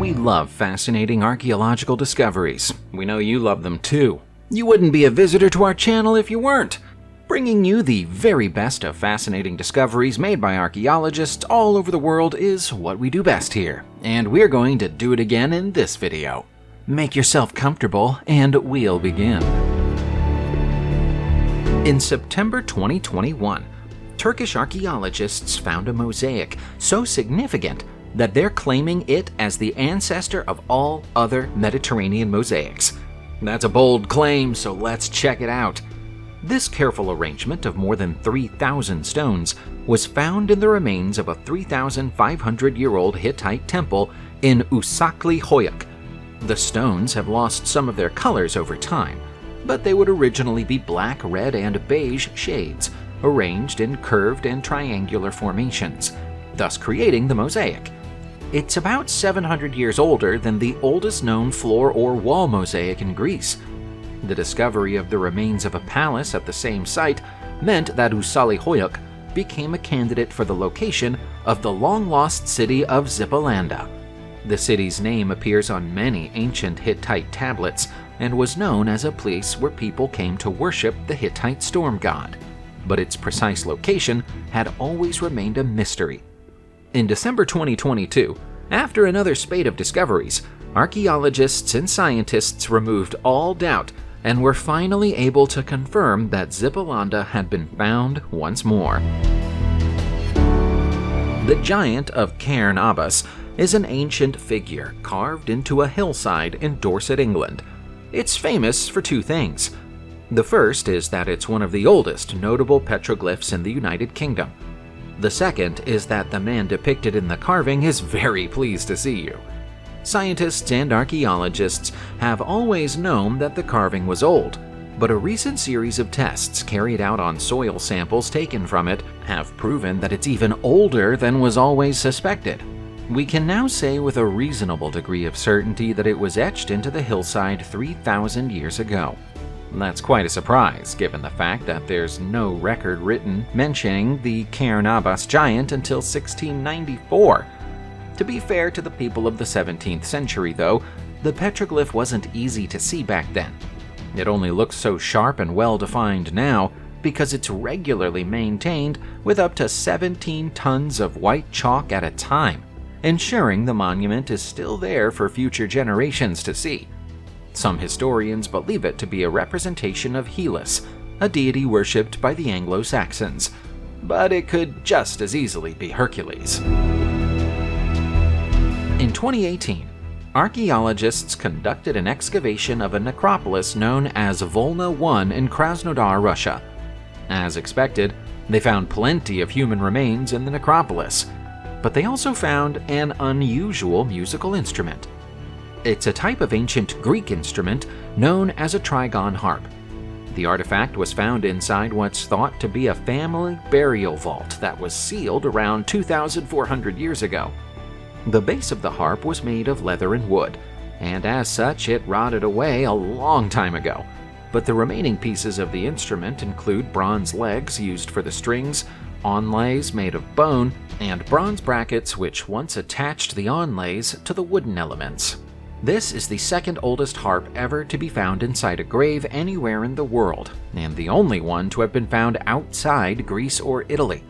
We love fascinating archaeological discoveries. We know you love them too. You wouldn't be a visitor to our channel if you weren't. Bringing you the very best of fascinating discoveries made by archaeologists all over the world is what we do best here, and we're going to do it again in this video. Make yourself comfortable and we'll begin. In September 2021, Turkish archaeologists found a mosaic so significant that they're claiming it as the ancestor of all other Mediterranean mosaics. That's a bold claim, so let's check it out. This careful arrangement of more than 3,000 stones was found in the remains of a 3,500-year-old Hittite temple in Usakli Hoyuk. The stones have lost some of their colors over time, but they would originally be black, red, and beige shades, arranged in curved and triangular formations, thus creating the mosaic. It's about 700 years older than the oldest known floor or wall mosaic in Greece. The discovery of the remains of a palace at the same site meant that Usali Hoyuk became a candidate for the location of the long-lost city of Zipalanda. The city's name appears on many ancient Hittite tablets and was known as a place where people came to worship the Hittite storm god, but its precise location had always remained a mystery. In December 2022, after another spate of discoveries, archaeologists and scientists removed all doubt and were finally able to confirm that Zipalanda had been found once more. The giant of Cairn Abbas is an ancient figure carved into a hillside in Dorset, England. It's famous for two things. The first is that it's one of the oldest notable petroglyphs in the United Kingdom. The second is that the man depicted in the carving is very pleased to see you. Scientists and archaeologists have always known that the carving was old, but a recent series of tests carried out on soil samples taken from it have proven that it's even older than was always suspected. We can now say with a reasonable degree of certainty that it was etched into the hillside 3,000 years ago. That's quite a surprise, given the fact that there's no record written mentioning the Cairn Abbas giant until 1694. To be fair to the people of the 17th century, though, the petroglyph wasn't easy to see back then. It only looks so sharp and well-defined now because it's regularly maintained with up to 17 tons of white chalk at a time, ensuring the monument is still there for future generations to see. Some historians believe it to be a representation of Helus, a deity worshipped by the Anglo-Saxons, but it could just as easily be Hercules. In 2018, archaeologists conducted an excavation of a necropolis known as Volna I in Krasnodar, Russia. As expected, they found plenty of human remains in the necropolis, but they also found an unusual musical instrument. It's a type of ancient Greek instrument known as a trigon harp. The artifact was found inside what's thought to be a family burial vault that was sealed around 2,400 years ago. The base of the harp was made of leather and wood, and as such it rotted away a long time ago. But the remaining pieces of the instrument include bronze legs used for the strings, onlays made of bone, and bronze brackets which once attached the onlays to the wooden elements. This is the second oldest harp ever to be found inside a grave anywhere in the world, and the only one to have been found outside Greece or Italy.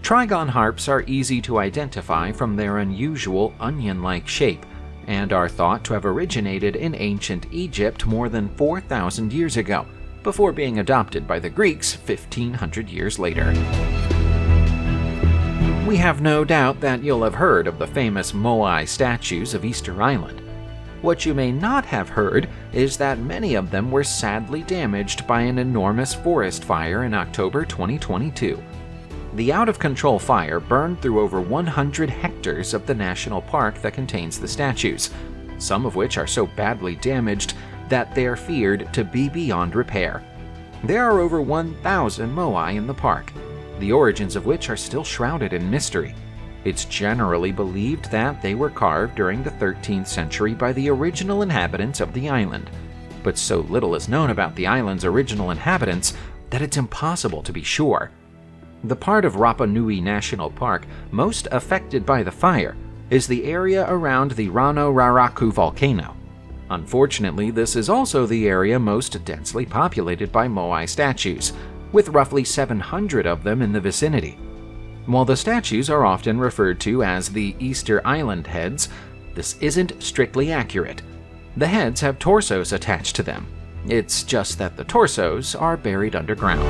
Trigon harps are easy to identify from their unusual onion-like shape, and are thought to have originated in ancient Egypt more than 4,000 years ago, before being adopted by the Greeks 1,500 years later. We have no doubt that you'll have heard of the famous Moai statues of Easter Island. What you may not have heard is that many of them were sadly damaged by an enormous forest fire in October 2022. The out-of-control fire burned through over 100 hectares of the national park that contains the statues, some of which are so badly damaged that they are feared to be beyond repair. There are over 1,000 moai in the park, the origins of which are still shrouded in mystery. It's generally believed that they were carved during the 13th century by the original inhabitants of the island, but so little is known about the island's original inhabitants that it's impossible to be sure. The part of Rapa Nui National Park most affected by the fire is the area around the Rano Raraku volcano. Unfortunately, this is also the area most densely populated by Moai statues, with roughly 700 of them in the vicinity. While the statues are often referred to as the Easter Island heads, this isn't strictly accurate. The heads have torsos attached to them. It's just that the torsos are buried underground.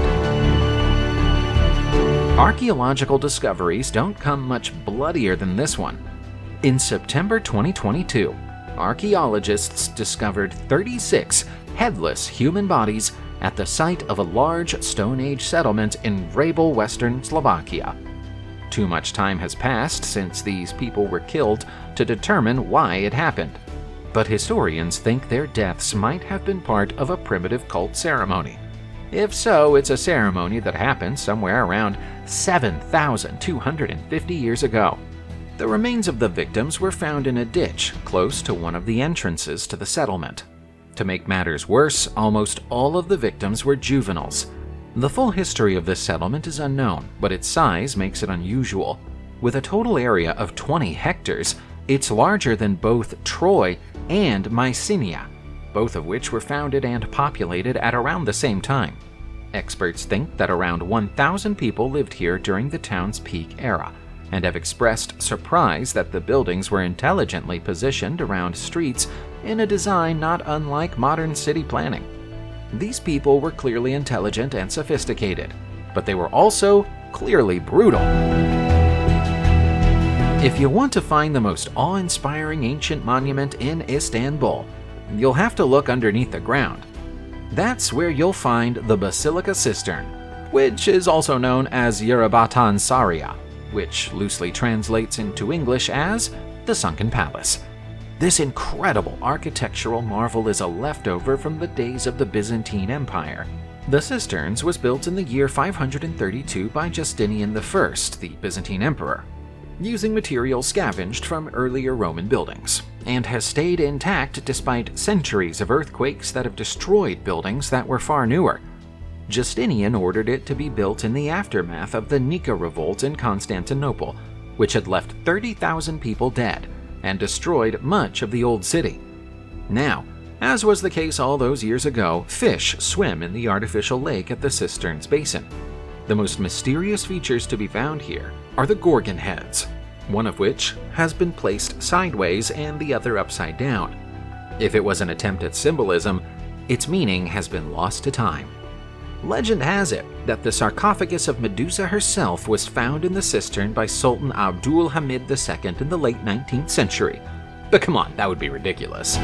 Archaeological discoveries don't come much bloodier than this one. In September 2022, archaeologists discovered 36 headless human bodies at the site of a large Stone Age settlement in Vrabel, western Slovakia. Too much time has passed since these people were killed to determine why it happened, but historians think their deaths might have been part of a primitive cult ceremony. If so, it's a ceremony that happened somewhere around 7,250 years ago. The remains of the victims were found in a ditch close to one of the entrances to the settlement. To make matters worse, almost all of the victims were juveniles. The full history of this settlement is unknown, but its size makes it unusual. With a total area of 20 hectares, it's larger than both Troy and Mycenae, both of which were founded and populated at around the same time. Experts think that around 1,000 people lived here during the town's peak era, and have expressed surprise that the buildings were intelligently positioned around streets in a design not unlike modern city planning. These people were clearly intelligent and sophisticated, but they were also clearly brutal. If you want to find the most awe-inspiring ancient monument in Istanbul, you'll have to look underneath the ground. That's where you'll find the Basilica Cistern, which is also known as Yerebatan Saria, which loosely translates into English as the Sunken Palace. This incredible architectural marvel is a leftover from the days of the Byzantine Empire. The cisterns was built in the year 532 by Justinian I, the Byzantine emperor, using materials scavenged from earlier Roman buildings, and has stayed intact despite centuries of earthquakes that have destroyed buildings that were far newer. Justinian ordered it to be built in the aftermath of the Nika revolt in Constantinople, which had left 30,000 people dead and destroyed much of the old city. Now, as was the case all those years ago, fish swim in the artificial lake at the cistern's basin. The most mysterious features to be found here are the Gorgon heads, one of which has been placed sideways and the other upside down. If it was an attempt at symbolism, its meaning has been lost to time. Legend has it that the sarcophagus of Medusa herself was found in the cistern by Sultan Abdul Hamid II in the late 19th century. But come on, that would be ridiculous.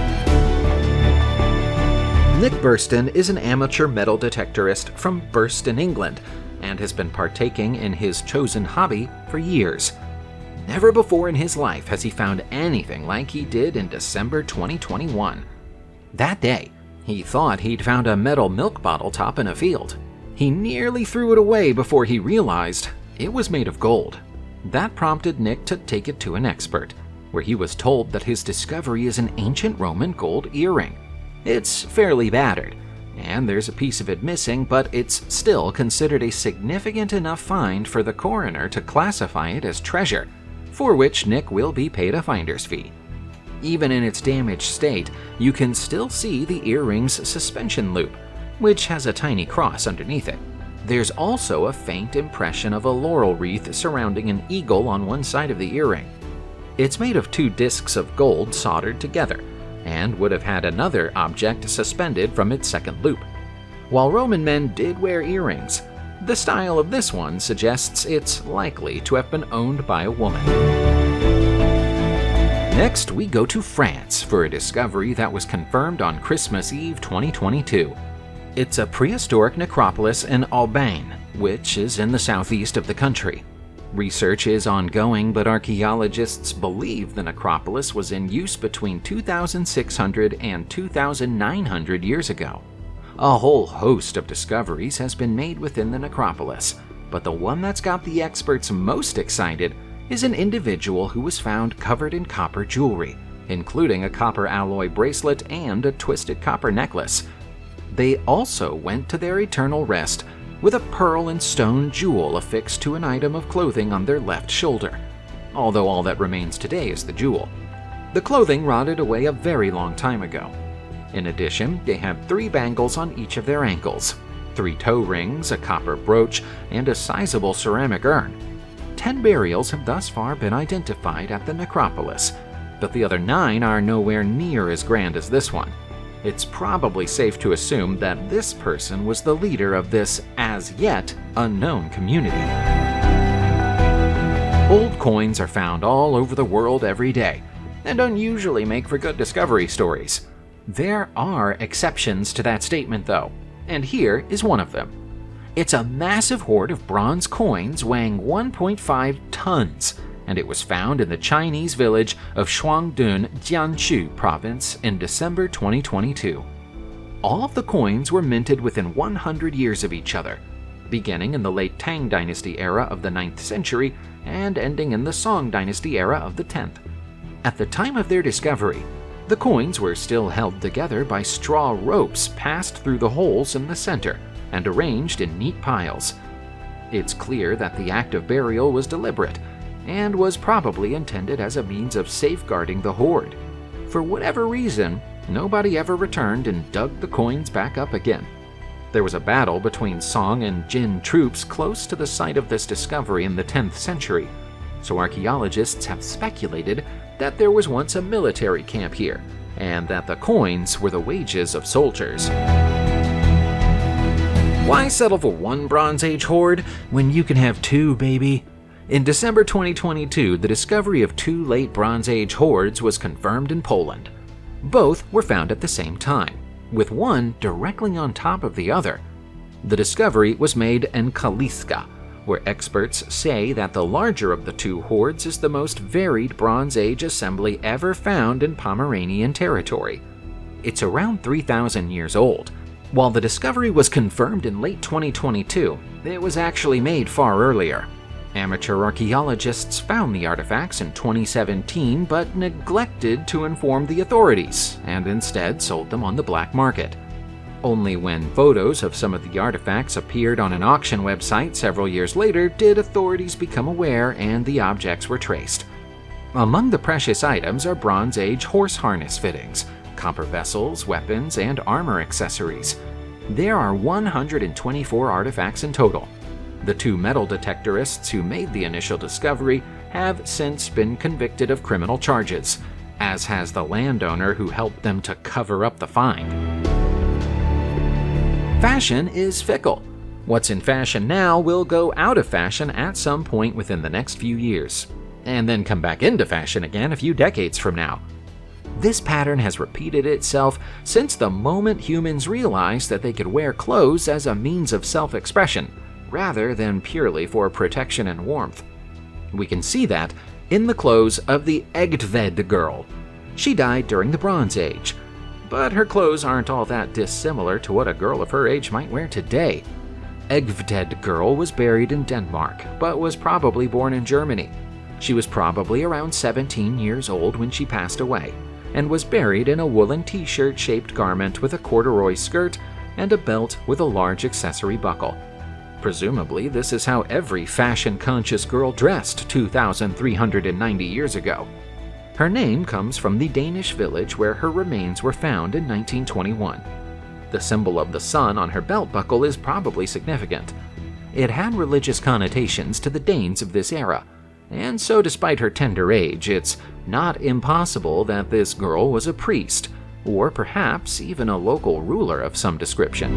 Nick Burston is an amateur metal detectorist from Burston, England, and has been partaking in his chosen hobby for years. Never before in his life has he found anything like he did in December 2021. That day, he thought he'd found a metal milk bottle top in a field. He nearly threw it away before he realized it was made of gold. That prompted Nick to take it to an expert, where he was told that his discovery is an ancient Roman gold earring. It's fairly battered, and there's a piece of it missing, but it's still considered a significant enough find for the coroner to classify it as treasure, for which Nick will be paid a finder's fee. Even in its damaged state, you can still see the earring's suspension loop, which has a tiny cross underneath it. There's also a faint impression of a laurel wreath surrounding an eagle on one side of the earring. It's made of 2 discs of gold soldered together, and would have had another object suspended from its second loop. While Roman men did wear earrings, the style of this one suggests it's likely to have been owned by a woman. Next, we go to France for a discovery that was confirmed on Christmas Eve 2022. It's a prehistoric necropolis in Aubagne, which is in the southeast of the country. Research is ongoing, but archaeologists believe the necropolis was in use between 2,600 and 2,900 years ago. A whole host of discoveries has been made within the necropolis, but the one that's got the experts most excited is an individual who was found covered in copper jewelry, including a copper alloy bracelet and a twisted copper necklace. They also went to their eternal rest with a pearl and stone jewel affixed to an item of clothing on their left shoulder. although all that remains today is the jewel. The clothing rotted away a very long time ago. In addition, they have 3 bangles on each of their ankles, 3 toe rings, a copper brooch, and a sizable ceramic urn. 10 burials have thus far been identified at the necropolis, but the other 9 are nowhere near as grand as this one. It's probably safe to assume that this person was the leader of this as-yet unknown community. Old coins are found all over the world every day, and don't usually make for good discovery stories. There are exceptions to that statement though, and here is one of them. It's a massive hoard of bronze coins weighing 1.5 tons, and it was found in the Chinese village of Shuangdun, Jiangsu province in December 2022. All of the coins were minted within 100 years of each other, beginning in the late Tang Dynasty era of the 9th century and ending in the Song Dynasty era of the 10th. At the time of their discovery, the coins were still held together by straw ropes passed through the holes in the center and arranged in neat piles. It's clear that the act of burial was deliberate and was probably intended as a means of safeguarding the hoard. For whatever reason, nobody ever returned and dug the coins back up again. There was a battle between Song and Jin troops close to the site of this discovery in the 10th century, so archaeologists have speculated that there was once a military camp here, and that the coins were the wages of soldiers. Why settle for 1 Bronze Age hoard when you can have 2, baby? In December 2022, the discovery of 2 late Bronze Age hoards was confirmed in Poland. Both were found at the same time, with one directly on top of the other. The discovery was made in Kaliska, where experts say that the larger of the 2 hoards is the most varied Bronze Age assembly ever found in Pomeranian territory. It's around 3,000 years old. While the discovery was confirmed in late 2022, it was actually made far earlier. Amateur archaeologists found the artifacts in 2017 but neglected to inform the authorities and instead sold them on the black market. Only when photos of some of the artifacts appeared on an auction website several years later did authorities become aware and the objects were traced. Among the precious items are Bronze Age horse harness fittings, copper vessels, weapons, and armor accessories. There are 124 artifacts in total. The 2 metal detectorists who made the initial discovery have since been convicted of criminal charges, as has the landowner who helped them to cover up the find. Fashion is fickle. What's in fashion now will go out of fashion at some point within the next few years, and then come back into fashion again a few decades from now. This pattern has repeated itself since the moment humans realized that they could wear clothes as a means of self-expression, rather than purely for protection and warmth. We can see that in the clothes of the Egtved girl. She died during the Bronze Age, but her clothes aren't all that dissimilar to what a girl of her age might wear today. Egtved girl was buried in Denmark, but was probably born in Germany. She was probably around 17 years old when she passed away, and was buried in a woolen t-shirt shaped garment with a corduroy skirt and a belt with a large accessory buckle. Presumably, this is how every fashion-conscious girl dressed 2,390 years ago. Her name comes from the Danish village where her remains were found in 1921. The symbol of the sun on her belt buckle is probably significant. It had religious connotations to the Danes of this era, and so despite her tender age, it's not impossible that this girl was a priest, or perhaps even a local ruler of some description.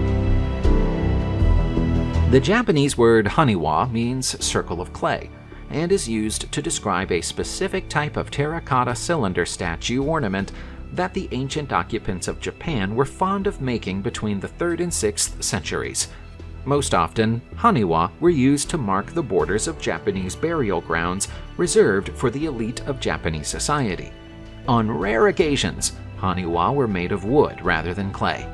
The Japanese word haniwa means circle of clay, and is used to describe a specific type of terracotta cylinder statue ornament that the ancient occupants of Japan were fond of making between the 3rd and 6th centuries. Most often, haniwa were used to mark the borders of Japanese burial grounds reserved for the elite of Japanese society. On rare occasions, haniwa were made of wood rather than clay,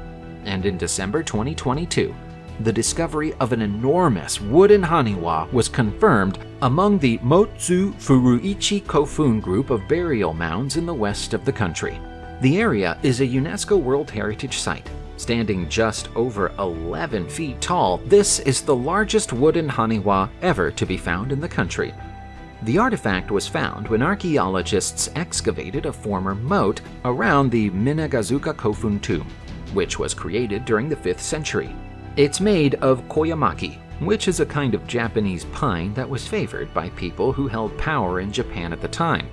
and in December 2022, the discovery of an enormous wooden haniwa was confirmed among the Motsu Furuichi Kofun group of burial mounds in the west of the country. The area is a UNESCO World Heritage Site. Standing just over 11 feet tall, this is the largest wooden haniwa ever to be found in the country. The artifact was found when archaeologists excavated a former moat around the Minagazuka Kofun tomb, which was created during the 5th century. It's made of koyamaki, which is a kind of Japanese pine that was favored by people who held power in Japan at the time.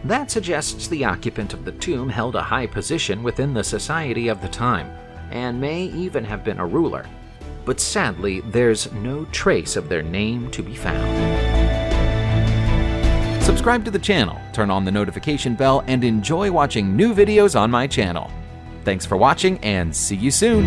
That suggests the occupant of the tomb held a high position within the society of the time, and may even have been a ruler. But sadly, there's no trace of their name to be found. Subscribe to the channel, turn on the notification bell, and enjoy watching new videos on my channel. Thanks for watching, and see you soon!